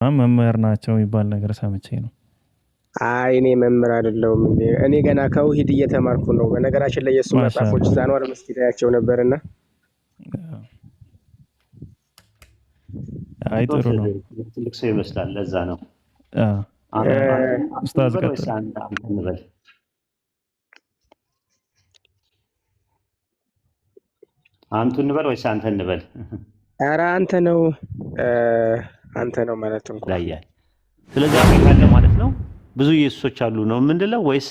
መምህር ናቸው የሚባል ነገር ሰምቼ ነው። አይ እኔ መምህር አይደለሁም እንዴ። እኔ ገና ከውሂድ እየተማርኩ ነው። በነገራችን ላይ የእሱ መጽሐፎች ማሻአላህ። ዛኗር መስጊድ ያቸው ነበርና አይ ጥሩ ነው። ትልቅ ሰው ይመስላል። ለዛ ነው ኡስታዝ ቀጥል። አንቱ እንበል ወይስ አንተ እንበል? ኧረ አንተ ነው ማለት እንኳን ያያል። ስለዚህ አሁን ካለ ማለት ነው ብዙ ኢየሱሶች አሉ ነው የምንለው ወይስ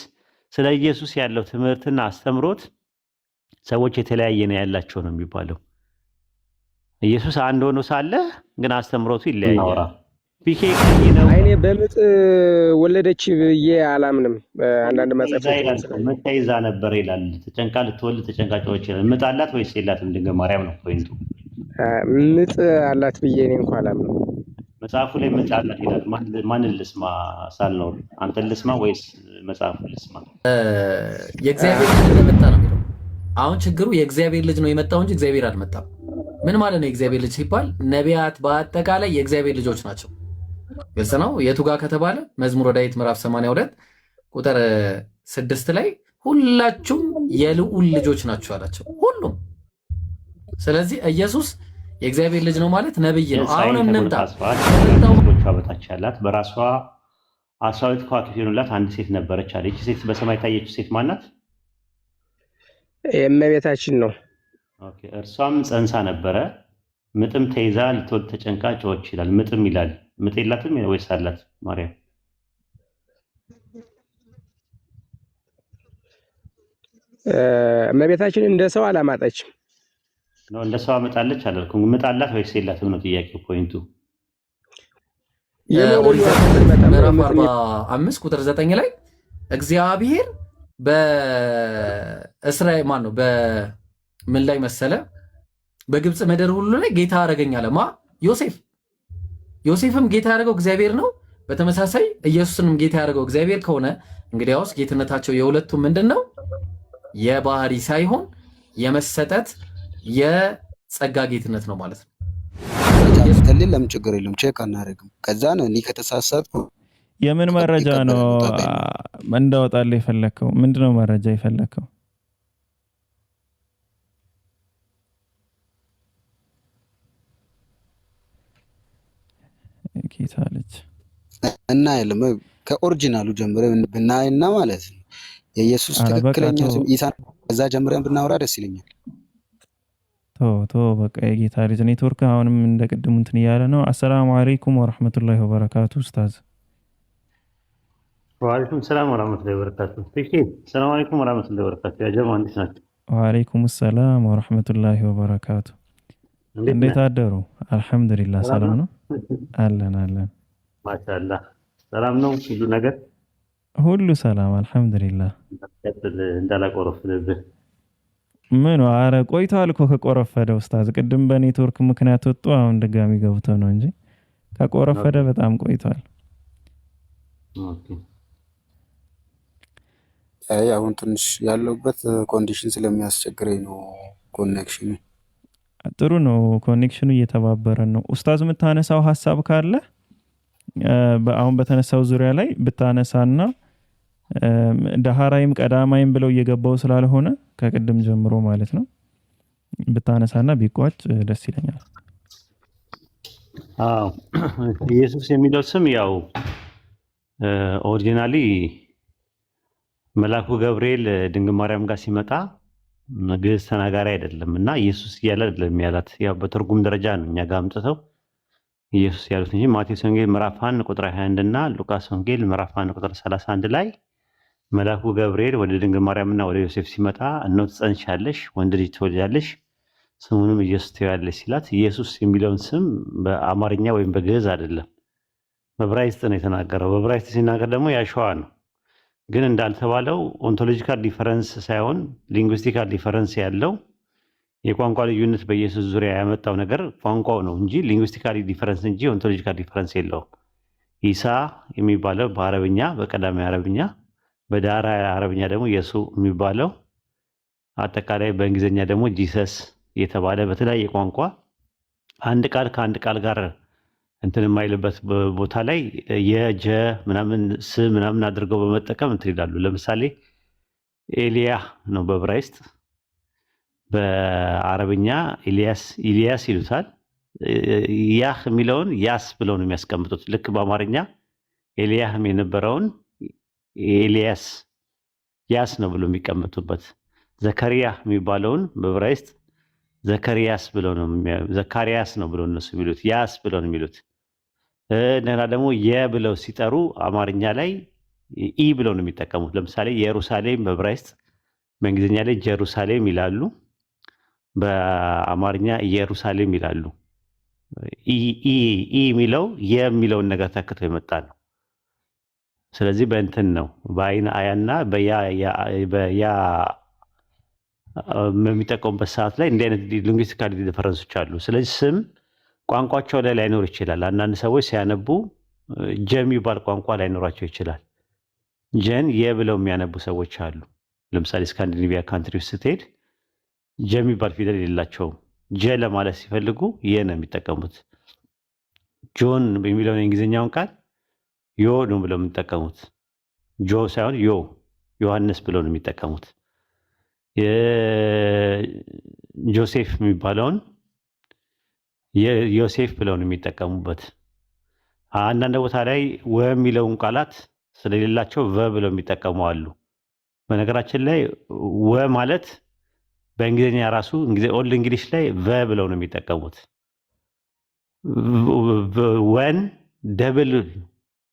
ስለ ኢየሱስ ያለው ትምህርትና አስተምሮት ሰዎች የተለያየ ነው ያላቸው ነው የሚባለው? ኢየሱስ አንድ ሆኖ ሳለ ግን አስተምሮቱ ይለያያል። ፒኬ ነው። አይኔ በምጥ ወለደች ብዬ አላምንም። አንዳንድ መጽሐፎች ምጥ ይዛ ነበር ይላል። ተጨንቃ ልትወልድ ተጨንቃጮች ይላል። ምጥ አላት ወይስ የላትም? ድንግል ማርያም ነው ፖይንቱ። ምጥ አላት ብዬ እኔ እንኳን አላምንም። መጽሐፉ ላይ ምጥ አላት ይላል። ማንን ልስማ ሳልኖር አንተን ልስማ ወይስ መጽሐፉን ልስማ? የእግዚአብሔር ልጅ እንደመጣ ነው የሚለው። አሁን ችግሩ የእግዚአብሔር ልጅ ነው የመጣው እንጂ እግዚአብሔር አልመጣም። ምን ማለት ነው? የእግዚአብሔር ልጅ ሲባል ነቢያት በአጠቃላይ የእግዚአብሔር ልጆች ናቸው። ግልጽ ነው። የቱ ጋር ከተባለ መዝሙረ ዳዊት ምዕራፍ 82 ቁጥር 6 ላይ ሁላችሁም የልዑል ልጆች ናቸው አላቸው። ሁሉም። ስለዚህ ኢየሱስ የእግዚአብሔር ልጅ ነው ማለት ነብይ ነው። አሁን እንምጣ። በታች ያላት በራሷ 12 ከዋክብት የሆኑላት አንድ ሴት ነበረች አለ። ይህች ሴት በሰማይ ታየችው ሴት ማናት? የእመቤታችን ነው። ኦኬ። እርሷም ጸንሳ ነበረ፣ ምጥም ተይዛ ልትወልድ ተጨንቃ ጮኸች ይላል። ምጥም ይላል። ምጥ የላትም ወይስ አላት ማርያም? እመቤታችን እንደ ሰው አላማጠችም ነው። እንደ ሰው አመጣለች አላልኩም። ምጥ አላት ወይስ የላትም ነው ጥያቄው፣ ፖይንቱ። ምዕራፍ 45 ቁጥር 9 ላይ እግዚአብሔር በእስራኤል ማን ነው በምን ላይ መሰለ በግብፅ ምድር ሁሉ ላይ ጌታ አደረገኝ አለ። ማ ዮሴፍ። ዮሴፍም ጌታ ያደረገው እግዚአብሔር ነው። በተመሳሳይ ኢየሱስንም ጌታ ያደረገው እግዚአብሔር ከሆነ እንግዲያውስ ጌትነታቸው የሁለቱም ምንድን ነው? የባህሪ ሳይሆን የመሰጠት የጸጋ ጌትነት ነው ማለት ነው። ለምን ችግር የለም ቼክ አናደርግም። ከዛ ነው እኔ ከተሳሳትኩ የምን መረጃ ነው እንዳወጣልህ የፈለከው? ምንድነው መረጃ የፈለከው? ጌታ ልጅ እና ያለም ከኦሪጂናሉ ጀምረን ብናይና ማለት ነው የኢየሱስ ትክክለኛ ስም ኢሳ ከዛ ጀምረን ብናወራ ደስ ይለኛል። በቃ የጌታ ልጅ ኔትወርክ አሁንም እንደቀደሙ እንትን እያለ ነው። አሰላሙ አለይኩም ወራህመቱላሂ ወበረካቱ ኡስታዝ። ወአለይኩም ሰላም ወራህመቱላሂ ወበረካቱ። ሰላም አለይኩም ወራህመቱላሂ ወበረካቱ። ያ ጀማ እንዴት ናችሁ? ወአለይኩም ሰላም ወራህመቱላሂ ወበረካቱ። እንዴት አደሩ? አልሐምዱሊላህ ሰላም ነው አለን። ማሻአላህ ሰላም ነው ሁሉ ነገር ሁሉ ሰላም አልሐምዱሊላህ። እንዳላቆረፍንብህ ምን አረ ቆይቷል እኮ ከቆረፈደ ኡስታዝ። ቅድም በኔትወርክ ምክንያት ወጡ፣ አሁን ድጋሚ ገብቶ ነው እንጂ ከቆረፈደ በጣም ቆይቷል። አሁን ትንሽ ያለውበት ኮንዲሽን ስለሚያስቸግረኝ ነው ኮኔክሽኑ። ጥሩ ነው ኮኔክሽኑ እየተባበረን ነው። ኡስታዝ የምታነሳው ሀሳብ ካለ አሁን በተነሳው ዙሪያ ላይ ብታነሳና ዳህራይም ቀዳማይም ብለው እየገባው ስላልሆነ ከቅድም ጀምሮ ማለት ነው ብታነሳና ቢቋጭ ደስ ይለኛል። ኢየሱስ የሚለው ስም ያው ኦሪጂናሊ መልአኩ ገብርኤል ድንግል ማርያም ጋር ሲመጣ ግዕዝ ተናጋሪ አይደለም እና ኢየሱስ እያለ አይደለም ያላት። ያው በትርጉም ደረጃ ነው እኛ ጋር አምጥተው ኢየሱስ ያሉት እንጂ ማቴዎስ ወንጌል ምዕራፍ 1 ቁጥር 21 እና ሉቃስ ወንጌል ምዕራፍ 1 ቁጥር 31 ላይ መልአኩ ገብርኤል ወደ ድንግል ማርያምና ወደ ዮሴፍ ሲመጣ እነሆ ትጸንሻለሽ፣ ወንድ ልጅ ትወልጃለሽ፣ ስሙንም ኢየሱስ ትይዋለሽ ሲላት ኢየሱስ የሚለውን ስም በአማርኛ ወይም በግዕዝ አይደለም በዕብራይስጥ ነው የተናገረው። በዕብራይስጥ ሲናገር ደግሞ ያሸዋ ነው። ግን እንዳልተባለው ኦንቶሎጂካል ዲፈረንስ ሳይሆን ሊንጉስቲካል ዲፈረንስ ያለው የቋንቋ ልዩነት በኢየሱስ ዙሪያ ያመጣው ነገር ቋንቋው ነው እንጂ ሊንጉስቲካሊ ዲፈረንስ እንጂ ኦንቶሎጂካል ዲፈረንስ የለውም። ኢሳ የሚባለው በአረብኛ በቀዳማዊ አረብኛ፣ በዳራ አረብኛ ደግሞ ኢየሱ የሚባለው አጠቃላይ በእንግሊዝኛ ደግሞ ጂሰስ የተባለ በተለያየ ቋንቋ አንድ ቃል ከአንድ ቃል ጋር እንትን የማይልበት ቦታ ላይ የጀ ምናምን ስ ምናምን አድርገው በመጠቀም እንትን ይላሉ። ለምሳሌ ኤልያ ነው በዕብራይስጥ፣ በአረብኛ ኢልያስ ይሉታል። ያህ የሚለውን ያስ ብለው ነው የሚያስቀምጡት። ልክ በአማርኛ ኤልያህም የነበረውን ኤልያስ ያስ ነው ብሎ የሚቀመጡበት። ዘከሪያ የሚባለውን በዕብራይስጥ ዘካሪያስ ብለው ነው ብለው እነሱ የሚሉት፣ ያስ ብለው ነው የሚሉት። እንደገና ደግሞ ብለው ሲጠሩ አማርኛ ላይ ኢ ብለው ነው የሚጠቀሙት። ለምሳሌ ኢየሩሳሌም በዕብራይስጥ በእንግሊዝኛ ላይ ጀሩሳሌም ይላሉ፣ በአማርኛ ኢየሩሳሌም ይላሉ። ኢ የሚለው የሚለውን ነገር ተክቶ የመጣ ነው። ስለዚህ በእንትን ነው በአይን አያና በያ በሚጠቀሙበት ሰዓት ላይ እንዲህ አይነት ሊንጉስቲካል ዲፈረንሶች አሉ። ስለዚህ ስም ቋንቋቸው ላይ ላይኖር ይችላል። አንዳንድ ሰዎች ሲያነቡ ጀ የሚባል ቋንቋ ላይኖራቸው ይችላል። ጀን ብለው የሚያነቡ ሰዎች አሉ። ለምሳሌ ስካንዲኔቪያ ካንትሪ ውስጥ ስትሄድ ጀ የሚባል ፊደል የሌላቸውም። ጀ ለማለት ሲፈልጉ ነው የሚጠቀሙት። ጆን የሚለውን የእንግሊዝኛውን ቃል ዮ ነው ብለው የሚጠቀሙት። ጆ ሳይሆን ዮሐንስ ብለው ነው የሚጠቀሙት። ጆሴፍ የሚባለውን ዮሴፍ ብለው ነው የሚጠቀሙበት። አንዳንድ ቦታ ላይ የሚለውን ቃላት ስለሌላቸው ብለው የሚጠቀሙ አሉ። በነገራችን ላይ ማለት በእንግሊዝኛ ራሱ ኦልድ እንግሊሽ ላይ ብለው ነው የሚጠቀሙት። ወን ደብል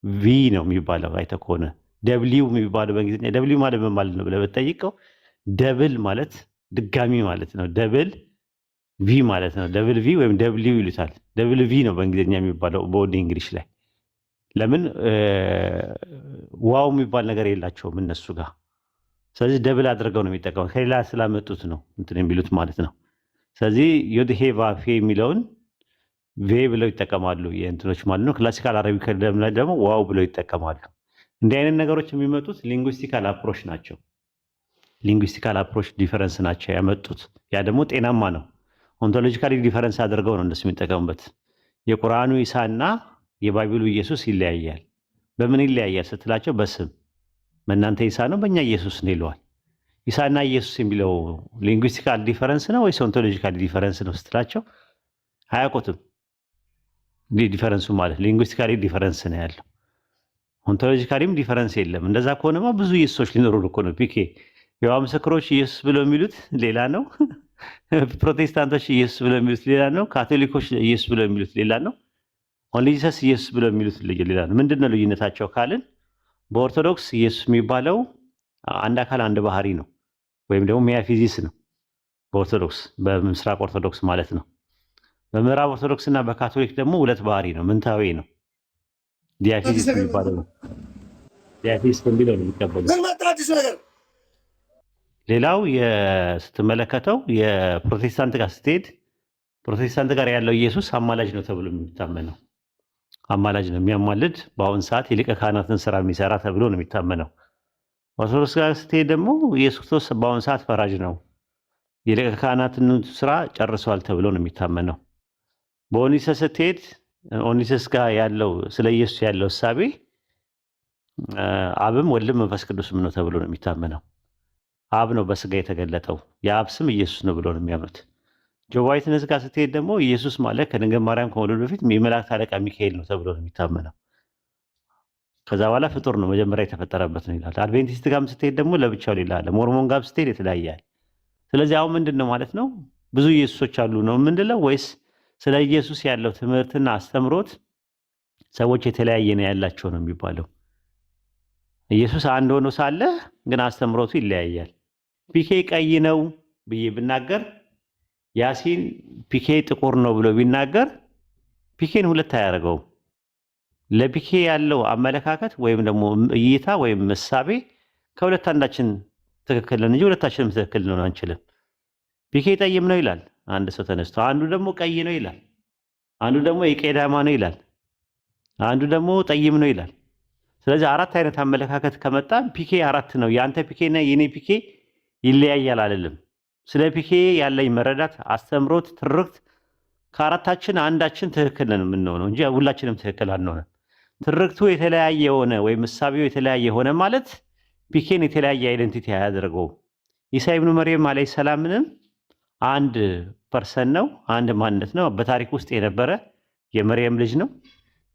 ቪ ነው የሚባለው። አይተህ ከሆነ ደብሊው የሚባለው በእንግሊዝኛ ደብሊው ማለት ምን ማለት ነው ብለህ ብትጠይቀው ደብል ማለት ድጋሚ ማለት ነው። ደብል ቪ ማለት ነው። ደብል ቪ ወይም ደብሊው ይሉታል። ደብል ቪ ነው በእንግሊዝኛ የሚባለው በኦልድ እንግሊሽ ላይ። ለምን ዋው የሚባል ነገር የላቸውም እነሱ ጋር። ስለዚህ ደብል አድርገው ነው የሚጠቀሙት። ከሌላ ስላመጡት ነው እንትን የሚሉት ማለት ነው። ስለዚህ ዮድሄ ቫፌ የሚለውን ቬ ብለው ይጠቀማሉ የእንትኖች ማለት ነው። ክላሲካል አረቢክ ላይ ደግሞ ዋው ብለው ይጠቀማሉ። እንዲህ አይነት ነገሮች የሚመጡት ሊንጉስቲካል አፕሮች ናቸው። ሊንጉስቲካል አፕሮች ዲፈረንስ ናቸው ያመጡት። ያ ደግሞ ጤናማ ነው። ኦንቶሎጂካሊ ዲፈረንስ አድርገው ነው እንደሱ የሚጠቀሙበት። የቁርአኑ ኢሳ እና የባይብሉ ኢየሱስ ይለያያል። በምን ይለያያል ስትላቸው በስም በእናንተ ኢሳ ነው በእኛ ኢየሱስ ነው ይለዋል። ኢሳና ኢየሱስ የሚለው ሊንጉስቲካል ዲፈረንስ ነው ወይስ ኦንቶሎጂካል ዲፈረንስ ነው ስትላቸው አያውቁትም። ዲፈረንሱ ማለት ሊንጉስቲካሊ ዲፈረንስ ነው ያለው፣ ኦንቶሎጂካሊም ዲፈረንስ የለም። እንደዛ ከሆነማ ብዙ ኢየሱሶች ሊኖሩ እኮ ነው። ፒኬ የዋ ምስክሮች ኢየሱስ ብለው የሚሉት ሌላ ነው። ፕሮቴስታንቶች ኢየሱስ ብለው የሚሉት ሌላ ነው። ካቶሊኮች ኢየሱስ ብለው የሚሉት ሌላ ነው። ኦንሊ ጂሰስ ኢየሱስ ብለው የሚሉት ሌላ ነው። ምንድነው ልዩነታቸው ካልን በኦርቶዶክስ ኢየሱስ የሚባለው አንድ አካል አንድ ባህሪ ነው፣ ወይም ደግሞ ሚያፊዚስ ነው። በኦርቶዶክስ በምስራቅ ኦርቶዶክስ ማለት ነው። በምዕራብ ኦርቶዶክስ እና በካቶሊክ ደግሞ ሁለት ባህሪ ነው፣ ምንታዊ ነው። ዲያፊዚስ የሚባለው ነው። ዲያፊዚስ የሚለው ነው የሚቀበሉት። ሌላው ስትመለከተው የፕሮቴስታንት ጋር ስትሄድ ፕሮቴስታንት ጋር ያለው ኢየሱስ አማላጅ ነው ተብሎ የሚታመነው። አማላጅ ነው፣ የሚያማልድ በአሁን ሰዓት የሊቀ ካህናትን ስራ የሚሰራ ተብሎ ነው የሚታመነው። ኦርቶዶክስ ጋር ስትሄድ ደግሞ ኢየሱስ ክርስቶስ በአሁን ሰዓት ፈራጅ ነው፣ የሊቀ ካህናትን ስራ ጨርሰዋል ተብሎ ነው የሚታመነው። በኦኒሰስ ስትሄድ ኦኒሰስ ጋር ያለው ስለ ኢየሱስ ያለው እሳቤ አብም ወልድም መንፈስ ቅዱስም ነው ተብሎ ነው የሚታመነው። አብ ነው በስጋ የተገለጠው፣ የአብ ስም ኢየሱስ ነው ብሎ ነው የሚያምኑት። ጆባዊትነስ ጋር ስትሄድ ደግሞ ኢየሱስ ማለት ከድንግል ማርያም ከመውለዱ በፊት የመላእክት አለቃ ሚካኤል ነው ተብሎ ነው የሚታመነው። ከዛ በኋላ ፍጡር ነው መጀመሪያ የተፈጠረበት ነው ይላል። አድቬንቲስት ጋርም ስትሄድ ደግሞ ለብቻው ሌላ አለ። ሞርሞን ጋር ስትሄድ የተለያያል። ስለዚህ አሁን ምንድን ነው ማለት ነው? ብዙ ኢየሱሶች አሉ ነው የምንለው ወይስ ስለ ኢየሱስ ያለው ትምህርትና አስተምሮት ሰዎች የተለያየ ነው ያላቸው ነው የሚባለው? ኢየሱስ አንድ ሆኖ ሳለ ግን አስተምሮቱ ይለያያል። ፒኬ ቀይ ነው ብዬ ብናገር ያሲን ፒኬ ጥቁር ነው ብሎ ቢናገር ፒኬን ሁለት አያደርገውም። ለፒኬ ያለው አመለካከት ወይም ደግሞ እይታ ወይም መሳቤ ከሁለት አንዳችን ትክክል ነን እንጂ ሁለታችንም ትክክል ነው አንችልም። ፒኬ ጠይም ነው ይላል አንድ ሰው ተነስቶ፣ አንዱ ደግሞ ቀይ ነው ይላል፣ አንዱ ደግሞ የቄዳማ ነው ይላል፣ አንዱ ደግሞ ጠይም ነው ይላል። ስለዚህ አራት አይነት አመለካከት ከመጣ ፒኬ አራት ነው። የአንተ ፒኬና የኔ ፒኬ ይለያያል አይደለም። ስለ ፒኬ ያለኝ መረዳት፣ አስተምሮት፣ ትርክት ከአራታችን አንዳችን ትክክል ነን የምንሆነው እንጂ ሁላችንም ትክክል አንሆንም። ትርክቱ የተለያየ የሆነ ወይም እሳቤው የተለያየ ሆነ ማለት ፒኬን የተለያየ አይደንቲቲ አያደርገውም። ኢሳ ኢብኑ መርየም አለይሂ ሰላምንም አንድ ፐርሰን ነው፣ አንድ ማንነት ነው፣ በታሪክ ውስጥ የነበረ የመርየም ልጅ ነው።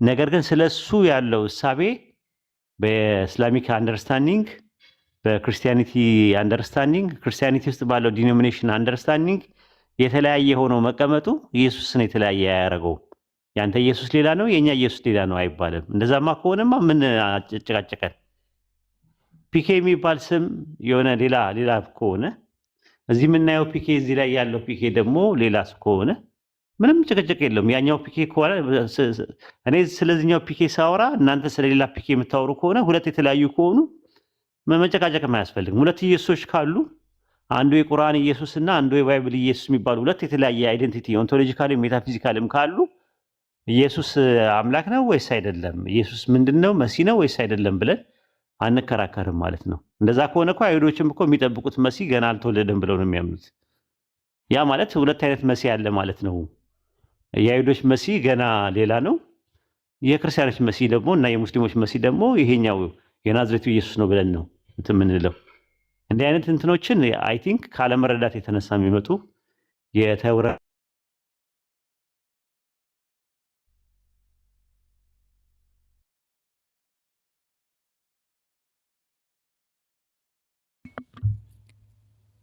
ነገር ግን ስለሱ ያለው እሳቤ በኢስላሚክ አንደርስታንዲንግ፣ በክርስቲያኒቲ አንደርስታንዲንግ፣ ክርስቲያኒቲ ውስጥ ባለው ዲኖሚኔሽን አንደርስታንዲንግ የተለያየ ሆኖ መቀመጡ ኢየሱስን የተለያየ አያደርገውም። ያንተ ኢየሱስ ሌላ ነው፣ የኛ ኢየሱስ ሌላ ነው አይባልም። እንደዛማ ከሆነማ ምን አጨቃጨቀን? ፒኬ የሚባል ስም የሆነ ሌላ ከሆነ እዚህ የምናየው ፒኬ፣ እዚህ ላይ ያለው ፒኬ ደግሞ ሌላ ከሆነ ምንም ጭቅጭቅ የለውም። ያኛው ፒኬ ከሆነ እኔ ስለዚህኛው ፒኬ ሳወራ እናንተ ስለሌላ ፒኬ የምታወሩ ከሆነ ሁለት የተለያዩ ከሆኑ መጨቃጨቅ አያስፈልግም። ሁለት ኢየሱሶች ካሉ አንዱ የቁርአን ኢየሱስ እና አንዱ የባይብል ኢየሱስ የሚባሉ ሁለት የተለያየ አይደንቲቲ ኦንቶሎጂካልም ሜታፊዚካልም ካሉ ኢየሱስ አምላክ ነው ወይስ አይደለም፣ ኢየሱስ ምንድነው፣ መሲህ ነው ወይስ አይደለም ብለን አንከራከርም ማለት ነው። እንደዛ ከሆነ እኮ አይሁዶችም እኮ የሚጠብቁት መሲህ ገና አልተወለደም ብለው ነው የሚያምኑት። ያ ማለት ሁለት አይነት መሲህ አለ ማለት ነው። የአይሁዶች መሲህ ገና ሌላ ነው፣ የክርስቲያኖች መሲህ ደግሞ እና የሙስሊሞች መሲህ ደግሞ ይሄኛው የናዝሬቱ ኢየሱስ ነው ብለን ነው እንትን የምንለው። እንዲህ አይነት እንትኖችን አይ ቲንክ ካለመረዳት የተነሳ የሚመጡ የተውራ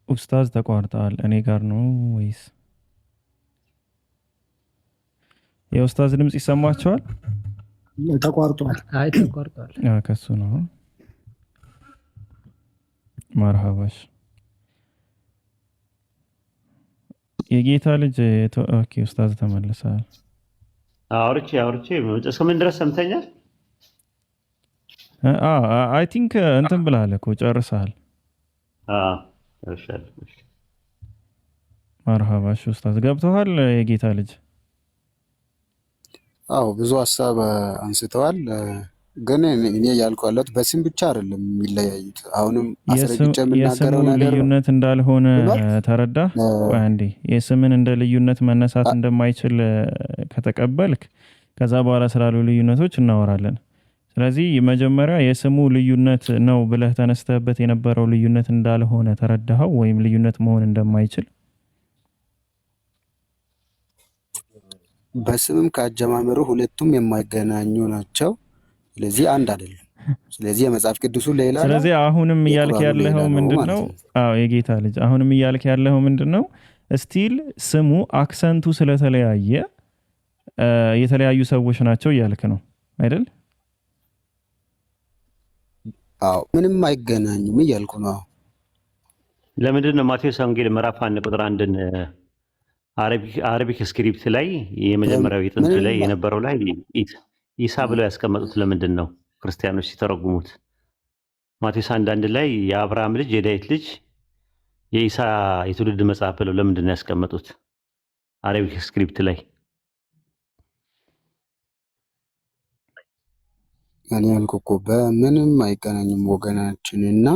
ኡስታዝ ተቋርጠዋል። እኔ ጋር ነው ወይስ የኡስታዝ ድምጽ ይሰማቸዋል? ተቋርጧል። አይ ተቋርጧል። ከሱ ነው። መርሃባሽ የጌታ ልጅ ኦኬ። ኡስታዝ ተመልሰዋል። አውርቼ እስከምን ድረስ ሰምተኛል? አይ ቲንክ እንትን ብለሃል እኮ ጨርሰሃል። መርሃባሽ ኡስታዝ ገብተዋል። የጌታ ልጅ አዎ ብዙ ሀሳብ አንስተዋል። ግን እኔ ያልኩ ያለሁት በስም ብቻ አይደለም የሚለያዩት። አሁንም አስረግጬ የምናገረው ነገር ልዩነት እንዳልሆነ ተረዳ። አንዴ የስምን እንደ ልዩነት መነሳት እንደማይችል ከተቀበልክ ከዛ በኋላ ስላሉ ልዩነቶች እናወራለን። ስለዚህ መጀመሪያ የስሙ ልዩነት ነው ብለህ ተነስተህበት የነበረው ልዩነት እንዳልሆነ ተረዳኸው ወይም ልዩነት መሆን እንደማይችል? በስምም ካጀማመሩ ሁለቱም የማይገናኙ ናቸው። ስለዚህ አንድ አይደለም። ስለዚህ የመጽሐፍ ቅዱሱ ሌላ ነው። ስለዚህ አሁንም እያልክ ያለኸው ምንድነው? አዎ የጌታ ልጅ አሁንም እያልክ ያለኸው ምንድነው? ስቲል ስሙ አክሰንቱ ስለተለያየ የተለያዩ ሰዎች ናቸው እያልክ ነው አይደል? አዎ ምንም አይገናኙም እያልኩ ነው። ለምንድን ነው ማቴዎስ ወንጌል ምዕራፍ 1 ቁጥር 1ን አረቢክ ስክሪፕት ላይ የመጀመሪያው የጥንት ላይ የነበረው ላይ ኢሳ ብለው ያስቀመጡት ለምንድን ነው? ክርስቲያኖች ሲተረጉሙት ማቴዎስ 1:1 ላይ የአብርሃም ልጅ የዳዊት ልጅ የኢሳ የትውልድ መጽሐፍ ብለው ለምንድን ነው ያስቀመጡት አረቢክ ስክሪፕት ላይ? እኔ ያልኩህ እኮ በምንም አይገናኝም ወገናችንና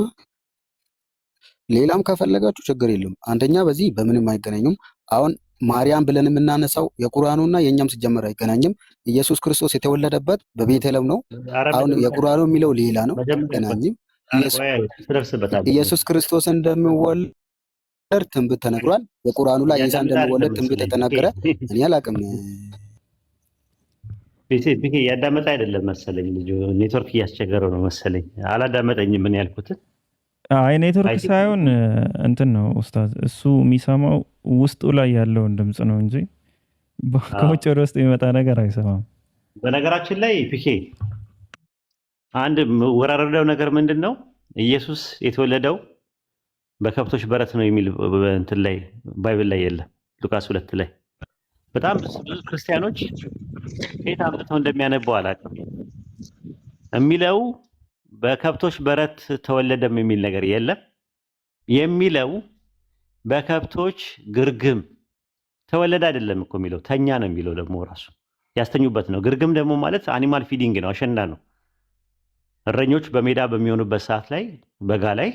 ሌላም ከፈለጋችሁ ችግር የለም። አንደኛ በዚህ በምንም አይገናኙም። አሁን ማርያም ብለን የምናነሳው የቁርአኑና የኛም ሲጀመር አይገናኝም። ኢየሱስ ክርስቶስ የተወለደበት በቤተልሔም ነው። አሁን የቁርአኑ የሚለው ሌላ ነው፣ አይገናኝም። ኢየሱስ ክርስቶስ እንደሚወለድ ትንቢት ተነግሯል። የቁርአኑ ላይ ኢሳ እንደሚወለድ ትንቢት ተነገረ። እኔ አላውቅም። ፒኬ ያዳመጠ አይደለም መሰለኝ፣ ልጁ ኔትወርክ እያስቸገረው ነው መሰለኝ። አላዳመጠኝም ምን ያልኩትን። አይ ኔትወርክ ሳይሆን እንትን ነው ኡስታዝ፣ እሱ የሚሰማው ውስጡ ላይ ያለውን ድምጽ ነው እንጂ ከውጭ ወደ ውስጥ የሚመጣ ነገር አይሰማም። በነገራችን ላይ ፒኬ አንድ ወራረደው ነገር ምንድን ነው? ኢየሱስ የተወለደው በከብቶች በረት ነው የሚል እንትን ላይ ባይብል ላይ የለም። ሉቃስ 2 ላይ በጣም ብዙ ክርስቲያኖች ከየት አምጥተው እንደሚያነበው አላውቅም። የሚለው በከብቶች በረት ተወለደም የሚል ነገር የለም። የሚለው በከብቶች ግርግም ተወለደ አይደለም እኮ የሚለው ተኛ ነው የሚለው። ደግሞ ራሱ ያስተኙበት ነው። ግርግም ደግሞ ማለት አኒማል ፊዲንግ ነው፣ አሸንዳ ነው። እረኞች በሜዳ በሚሆኑበት ሰዓት ላይ በጋ ላይ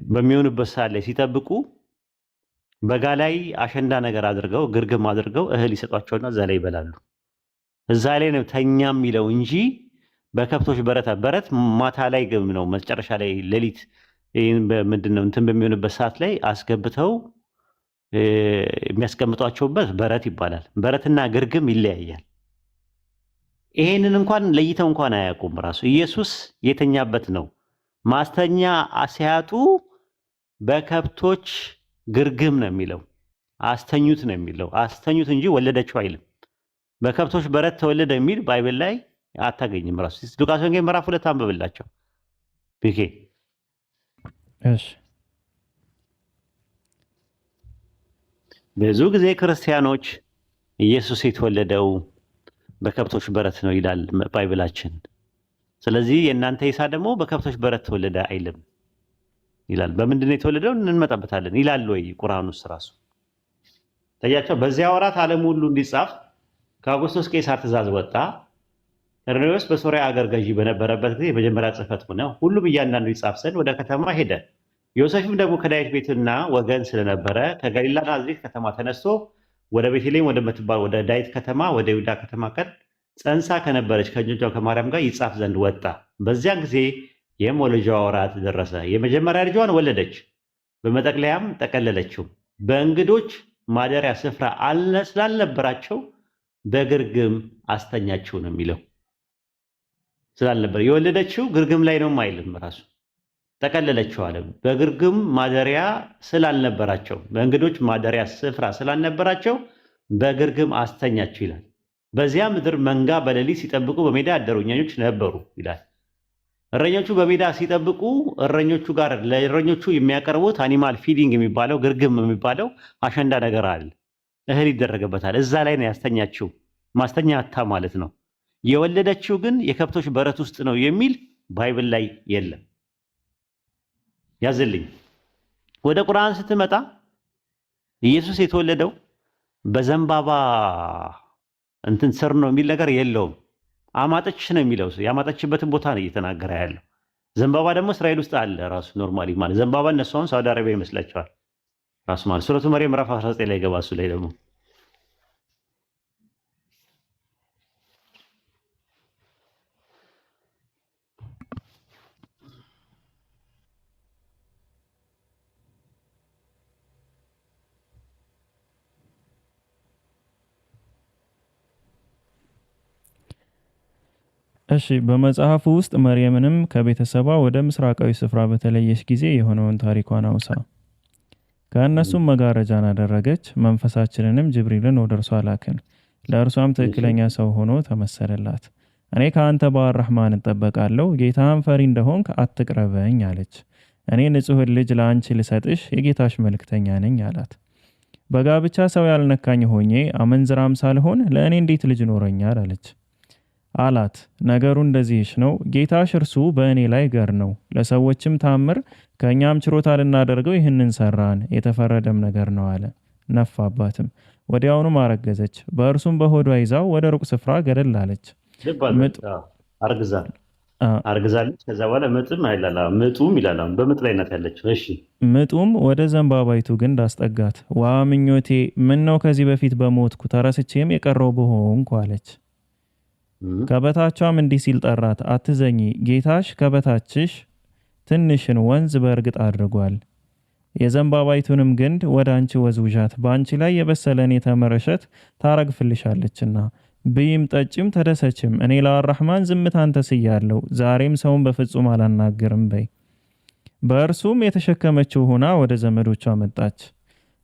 በሚሆኑበት ሰዓት ላይ ሲጠብቁ በጋ ላይ አሸንዳ ነገር አድርገው ግርግም አድርገው እህል ይሰጧቸውና እዛ ላይ ይበላሉ። እዛ ላይ ነው ተኛ የሚለው እንጂ በከብቶች በረት ማታ ላይ ግም ነው መጨረሻ ላይ ሌሊት ምንድነው እንትን በሚሆንበት ሰዓት ላይ አስገብተው የሚያስቀምጧቸውበት በረት ይባላል። በረትና ግርግም ይለያያል። ይሄንን እንኳን ለይተው እንኳን አያውቁም። ራሱ ኢየሱስ የተኛበት ነው። ማስተኛ ሲያጡ በከብቶች ግርግም ነው የሚለው፣ አስተኙት ነው የሚለው። አስተኙት እንጂ ወለደችው አይልም። በከብቶች በረት ተወለደ የሚል ባይብል ላይ አታገኝም። ራሱ ሉቃስ ወንጌል ምዕራፍ 2 አንብብላቸው ቢኬ። እሺ ብዙ ጊዜ ክርስቲያኖች ኢየሱስ የተወለደው በከብቶች በረት ነው ይላል ባይብላችን። ስለዚህ የእናንተ ኢሳ ደግሞ በከብቶች በረት ተወለደ አይልም ይላል። በምንድን ነው የተወለደው? እንመጣበታለን ይላል ወይ ቁርአን ውስጥ ራሱ ታያቸው። በዚያ ወራት ዓለም ሁሉ እንዲጻፍ ከአውግስጦስ ቄሳር ትእዛዝ ወጣ። ሄሮድዮስ በሶሪያ አገር ገዢ በነበረበት ጊዜ የመጀመሪያ ጽሕፈት ሆነ። ሁሉም እያንዳንዱ ይጻፍ ዘንድ ወደ ከተማ ሄደ። ዮሴፍም ደግሞ ከዳዊት ቤትና ወገን ስለነበረ ከገሊላ ናዝሬት ከተማ ተነስቶ ወደ ቤተልሔም ወደምትባል ወደ ዳዊት ከተማ ወደ ይሁዳ ከተማ ቀን ጸንሳ ከነበረች ከእጮኛዋ ከማርያም ጋር ይጻፍ ዘንድ ወጣ። በዚያን ጊዜ የመውለጃዋ ወራት ደረሰ። የመጀመሪያ ልጇን ወለደች፣ በመጠቅለያም ጠቀለለችው። በእንግዶች ማደሪያ ስፍራ ስላልነበራቸው በግርግም አስተኛችው ነው የሚለው። ስላልነበር የወለደችው ግርግም ላይ ነው አይልም። ራሱ ጠቀለለችው አለ። በግርግም ማደሪያ ስላልነበራቸው፣ በእንግዶች ማደሪያ ስፍራ ስላልነበራቸው በግርግም አስተኛችው ይላል። በዚያ ምድር መንጋ በሌሊት ሲጠብቁ በሜዳ ያደሩ እረኞች ነበሩ ይላል። እረኞቹ በሜዳ ሲጠብቁ እረኞቹ ጋር ለእረኞቹ የሚያቀርቡት አኒማል ፊዲንግ የሚባለው ግርግም የሚባለው አሸንዳ ነገር አለ፣ እህል ይደረግበታል። እዛ ላይ ነው ያስተኛችው። ማስተኛታ ማለት ነው። የወለደችው ግን የከብቶች በረት ውስጥ ነው የሚል ባይብል ላይ የለም። ያዝልኝ። ወደ ቁርአን ስትመጣ ኢየሱስ የተወለደው በዘንባባ እንትን ስር ነው የሚል ነገር የለውም። አማጠች ነው የሚለው። ያማጠችበትን ቦታ ነው እየተናገረ ያለው። ዘንባባ ደግሞ እስራኤል ውስጥ አለ ራሱ ኖርማሊ ማለት ዘንባባ እነሱ አሁን ሳውዲ አረቢያ ይመስላቸዋል ራሱ ማለት ሱረቱ መርየም ምዕራፍ 19 ላይ ገባ። እሱ ላይ ደግሞ እሺ በመጽሐፉ ውስጥ መርየምንም ከቤተሰቧ ወደ ምስራቃዊ ስፍራ በተለየች ጊዜ የሆነውን ታሪኳን አውሳ። ከእነሱም መጋረጃን አደረገች፣ መንፈሳችንንም ጅብሪልን ወደ እርሷ ላክን፣ ለእርሷም ትክክለኛ ሰው ሆኖ ተመሰለላት። እኔ ከአንተ በአር-ረህማን እጠበቃለሁ፣ ጌታህን ፈሪ እንደሆንክ አትቅረበኝ አለች። እኔ ንጹሕን ልጅ ለአንቺ ልሰጥሽ የጌታሽ መልእክተኛ ነኝ አላት። በጋብቻ ሰው ያልነካኝ ሆኜ አመንዝራም ሳልሆን ለእኔ እንዴት ልጅ ኖረኛል አለች። አላት ነገሩ እንደዚህሽ ነው፣ ጌታሽ እርሱ በእኔ ላይ ገር ነው፣ ለሰዎችም ታምር፣ ከእኛም ችሮታ ልናደርገው ይህንን ሰራን፣ የተፈረደም ነገር ነው አለ። ነፋባትም፣ ወዲያውኑም አረገዘች። በእርሱም በሆዷ ይዛው ወደ ሩቅ ስፍራ ገደል አለች። አርግዛለች። ከዛ በኋላ ምጥም አይላላ ምጡም ይላል። በምጥ ላይ ናት ያለችው። እሺ ምጡም ወደ ዘንባባይቱ ግንድ አስጠጋት። ዋ ምኞቴ፣ ምን ነው ከዚህ በፊት በሞትኩ ተረስቼም የቀረው በሆንኩ አለች። ከበታቿም እንዲህ ሲል ጠራት፣ አትዘኚ፣ ጌታሽ ከበታችሽ ትንሽን ወንዝ በእርግጥ አድርጓል። የዘንባባይቱንም ግንድ ወደ አንቺ ወዝውዣት፣ በአንቺ ላይ የበሰለን የተመረ እሸት ታረግፍልሻለችና፣ ብይም ጠጭም ተደሰችም። እኔ ለአር-ረህማን ዝምታን ተስያለሁ፣ ዛሬም ሰውን በፍጹም አላናግርም በይ። በእርሱም የተሸከመችው ሆና ወደ ዘመዶቿ መጣች።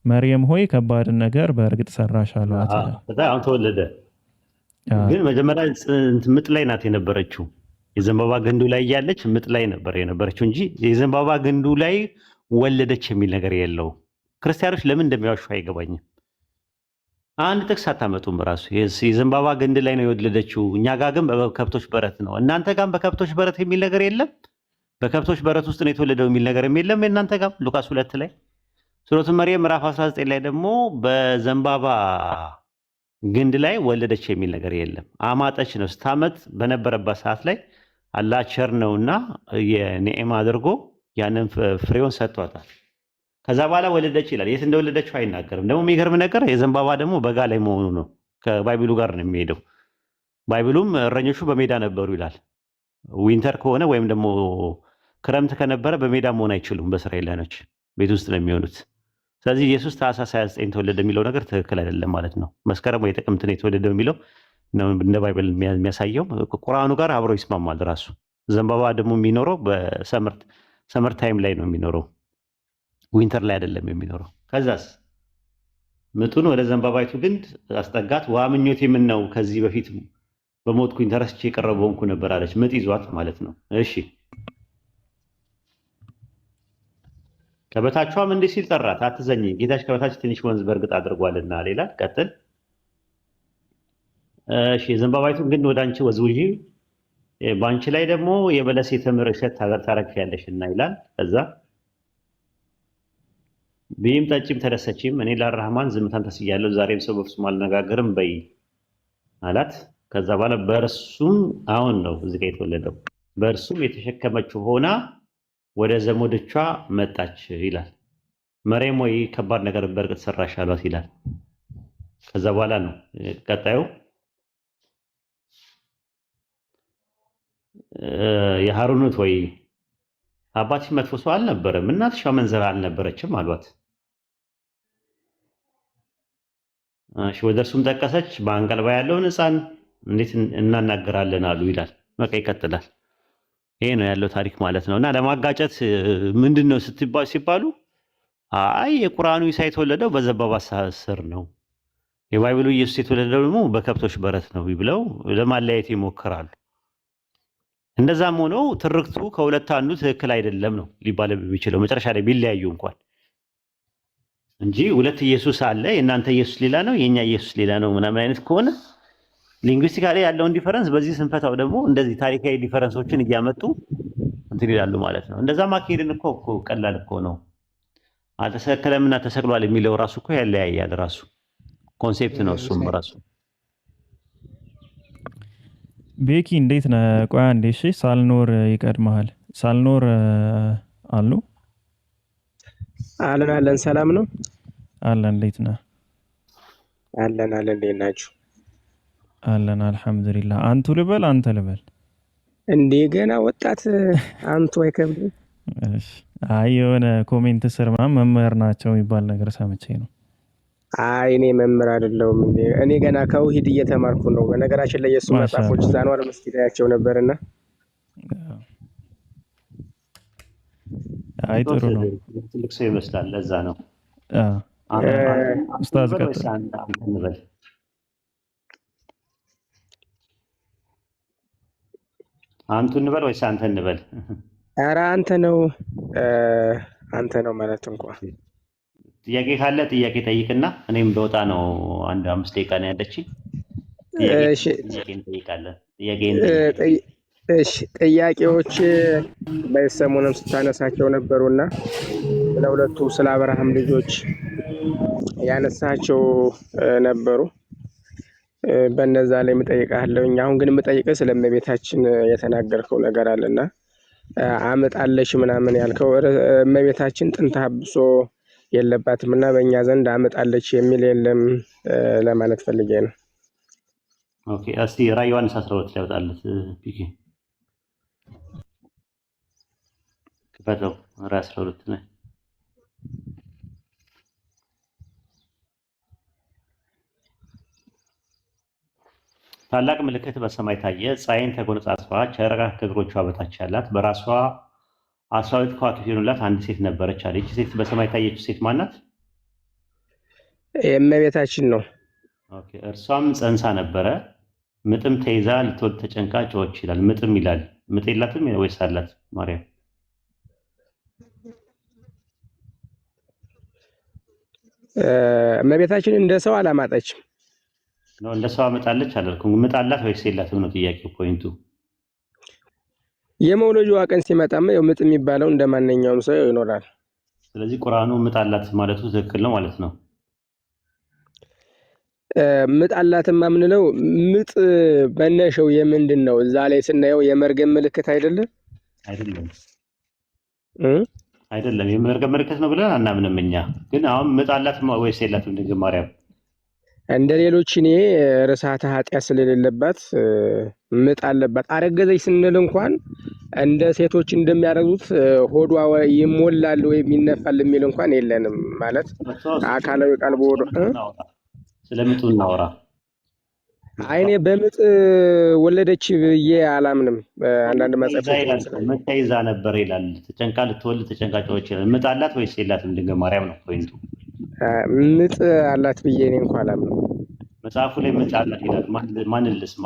መርየም ሆይ ከባድን ነገር በእርግጥ ሰራሽ አሏት። አሁን ተወለደ። ግን መጀመሪያ ምጥ ላይ ናት የነበረችው። የዘንባባ ግንዱ ላይ እያለች ምጥ ላይ ነበር የነበረችው እንጂ የዘንባባ ግንዱ ላይ ወለደች የሚል ነገር የለው። ክርስቲያኖች ለምን እንደሚዋሹ አይገባኝም። አንድ ጥቅስ አታመጡም። ራሱ የዘንባባ ግንድ ላይ ነው የወለደችው። እኛ ጋር ግን በከብቶች በረት ነው። እናንተ ጋር በከብቶች በረት የሚል ነገር የለም። በከብቶች በረት ውስጥ ነው የተወለደው የሚል ነገር የለም እናንተ ጋር። ሉቃስ 2 ላይ ሱረቱ መርየም ምዕራፍ 19 ላይ ደግሞ በዘንባባ ግንድ ላይ ወለደች የሚል ነገር የለም። አማጠች ነው። ስታመጥ በነበረበት ሰዓት ላይ አላህ ቸር ነውና የኒዕማ አድርጎ ያንን ፍሬውን ሰጥቷታል። ከዛ በኋላ ወለደች ይላል። የት እንደወለደችው አይናገርም። ደግሞ የሚገርም ነገር የዘንባባ ደግሞ በጋ ላይ መሆኑ ነው። ከባይብሉ ጋር ነው የሚሄደው። ባይብሉም እረኞቹ በሜዳ ነበሩ ይላል። ዊንተር ከሆነ ወይም ደግሞ ክረምት ከነበረ በሜዳ መሆን አይችሉም። በእስራኤላውያኖች ቤት ውስጥ ነው የሚሆኑት። ስለዚህ ኢየሱስ ታኅሳስ 29 ተወለደ የሚለው ነገር ትክክል አይደለም ማለት ነው። መስከረም ወይ ጥቅምት ነው የተወለደው የሚለው እንደ ባይብል የሚያሳየው ቁርአኑ ጋር አብሮ ይስማማል ራሱ። ዘንባባ ደግሞ የሚኖረው በሰመር ታይም ላይ ነው የሚኖረው፣ ዊንተር ላይ አይደለም የሚኖረው። ከዛስ ምጡን ወደ ዘንባባይቱ ግንድ አስጠጋት። ውሃ ምኞቴ ምን ነው ከዚህ በፊት በሞትኩኝ ተረስቼ የቀረበው ሆንኩ ነበር አለች። ምጥ ይዟት ማለት ነው። እሺ ከበታቿም እንዲህ ሲል ጠራት፣ አትዘኝ፣ ጌታሽ ከበታች ትንሽ ወንዝ በእርግጥ አድርጓልና ሌላ ቀጥል። እሺ የዘንባባይቱን ግንድ ወደ አንቺ ወዝውዢ፣ በአንቺ ላይ ደግሞ የበለስ የተምር እሸት ታረግፊያለሽና ይላል። ከዛ ብይም ጠጪም ተደሰችም፣ እኔ ለአራህማን ዝምታን ተስያለሁ፣ ዛሬም ሰው በፍጹም አልነጋገርም በይ አላት። ከዛ በኋላ በእርሱም አሁን ነው እዚህ ጋር የተወለደው፣ በእርሱም የተሸከመችው ሆና ወደ ዘመዶቿ መጣች ይላል። መሬም ወይ ከባድ ነገር በእርግጥ ሰራሽ አሏት ይላል። ከዛ በኋላ ነው ቀጣዩ የሃሩኑት ወይ አባትሽ መጥፎ ሰው አልነበረም፣ እናትሽ አመንዝራ አልነበረችም አሏት። እሺ ወደ እርሱም ጠቀሰች፣ በአንቀልባ ያለውን ሕፃን እንዴት እናናገራለን አሉ ይላል። በቃ ይቀጥላል። ይሄ ነው ያለው ታሪክ ማለት ነው። እና ለማጋጨት ምንድን ነው ሲባሉ አይ የቁርአኑ ኢሳ የተወለደው በዘንባባ ስር ነው፣ የባይብሉ ኢየሱስ የተወለደው ደግሞ በከብቶች በረት ነው ብለው ለማለያየት ይሞክራሉ። እንደዛም ሆኖ ትርክቱ ከሁለት አንዱ ትክክል አይደለም ነው ሊባል የሚችለው መጨረሻ ላይ ቢለያዩ እንኳን እንጂ ሁለት ኢየሱስ አለ፣ የእናንተ ኢየሱስ ሌላ ነው፣ የኛ ኢየሱስ ሌላ ነው ምናምን አይነት ከሆነ ሊንግዊስቲካሊ ያለውን ዲፈረንስ በዚህ ስንፈታው ደግሞ እንደዚህ ታሪካዊ ዲፈረንሶችን እያመጡ እንትን ይላሉ ማለት ነው። እንደዛ ማካሄድን እኮ ቀላል እኮ ነው። አልተሰከለምና ተሰቅሏል የሚለው ራሱ እኮ ያለያያል። ራሱ ኮንሴፕት ነው እሱም ራሱ። ቤኪ እንዴት ነህ? ቆይ አንዴ እሺ። ሳልኖር ይቀድመሃል። ሳልኖር አሉ አለን ሰላም ነው አለን። እንዴት ነህ? አለን እንዴት ናችሁ? አለን አልሐምዱሊላህ። አንቱ ልበል አንተ ልበል? እንዴ ገና ወጣት አንቱ አይከብድም? እሺ። አይ የሆነ ኮሜንት ስር መምህር ናቸው የሚባል ነገር ሰምቼ ነው። አይ እኔ መምህር አይደለሁም እንዴ። እኔ ገና ከውሂድ እየተማርኩ ነው። በነገራችን ላይ የሱ መጽሐፎች ዛኗር መስጊዳቸው ነበርና አይ ጥሩ ነው። ትልቅ ሰው ይመስላል። ለዛ ነው ኡስታዝ ቀጥል። አንቱ እንበል ወይስ አንተ እንበል? ኧረ አንተ ነው ማለት እንኳን ጥያቄ ካለ ጥያቄ ጠይቅና እኔም በወጣ ነው። አንድ 5 ደቂቃ ነው ያለችኝ። ጥያቄ እንጠይቃለን። ጥያቄዎች በሰሞኑም ስታነሳቸው ነበሩና ስለ ሁለቱ ስለ አብርሃም ልጆች ያነሳቸው ነበሩ። በነዛ ላይ የምጠይቅሃለሁ። አሁን ግን የምጠይቅህ ስለ እመቤታችን የተናገርከው ነገር አለና አመጣለሽ ምናምን ያልከው እመቤታችን ጥንተ አብሶ የለባትም እና በእኛ ዘንድ አመጣለች የሚል የለም ለማለት ፈልጌ ነው። ኦኬ እስቲ ራዕይ ዮሐንስ 12 ላይ ወጣለት ፒኬ ክፈተው። ራዕይ 12 ላይ ታላቅ ምልክት በሰማይ ታየ፣ ፀሐይን ተጎናጽፋ ጨረቃ ከእግሮቿ በታች ያላት በራሷ 12 ከዋክብት የሆኑላት አንድ ሴት ነበረች አለ። ይህች ሴት በሰማይ ታየችው ሴት ማናት? የእመቤታችን ነው። ኦኬ እርሷም ጸንሳ ነበረ፣ ምጥም ተይዛ ልትወልድ ተጨንቃ ጮኸች ይላል። ምጥም ይላል። ምጥ የላትም ወይስ አላት ማርያም? እመቤታችን እንደ ሰው አላማጠችም ነው። እንደ ሰው አመጣለች አላልኩም። ምጥ አላት ወይስ የላትም ነው ጥያቄው፣ ፖይንቱ። የመውለጃዋ ቀን ሲመጣማ ያው ምጥ የሚባለው እንደ ማንኛውም ሰው ይኖራል። ስለዚህ ቁርአኑ ምጥ አላት ማለቱ ትክክል ነው ማለት ነው። ምጥ አላትማ የምንለው ምጥ መነሻው የምንድን ነው? እዛ ላይ ስናየው የመርገም ምልክት አይደለም አይደለም የመርገም ምልክት ነው ብለን አናምንም እኛ። ግን አሁን ምጥ አላት ወይስ የላትም ድንግል ማርያም? እንደ ሌሎች እኔ ርሳተ ኃጢአት ስለሌለባት ምጥ አለባት። አረገዘች ስንል እንኳን እንደ ሴቶች እንደሚያረጉት ሆዷ ይሞላል ወይም ይነፋል የሚል እንኳን የለንም። ማለት አካላዊ ቃል በሆዷ ስለምጡ እናወራ። አይኔ በምጥ ወለደች ብዬ አላምንም። አንዳንድ መጽሐፎች ምጥ ተይዛ ነበር ይላል። ተጨንቃ ልትወልድ ተጨንቃጮች ይላል። ምጥ አላት ወይስ የላትም ድንግል ማርያም ነው ፖይንቱ። ምጥ አላት ብዬ እኔ እንኳን አላምንም። መጽሐፉ ላይ ምጥ አላት ይላል። ማንን ልስማ?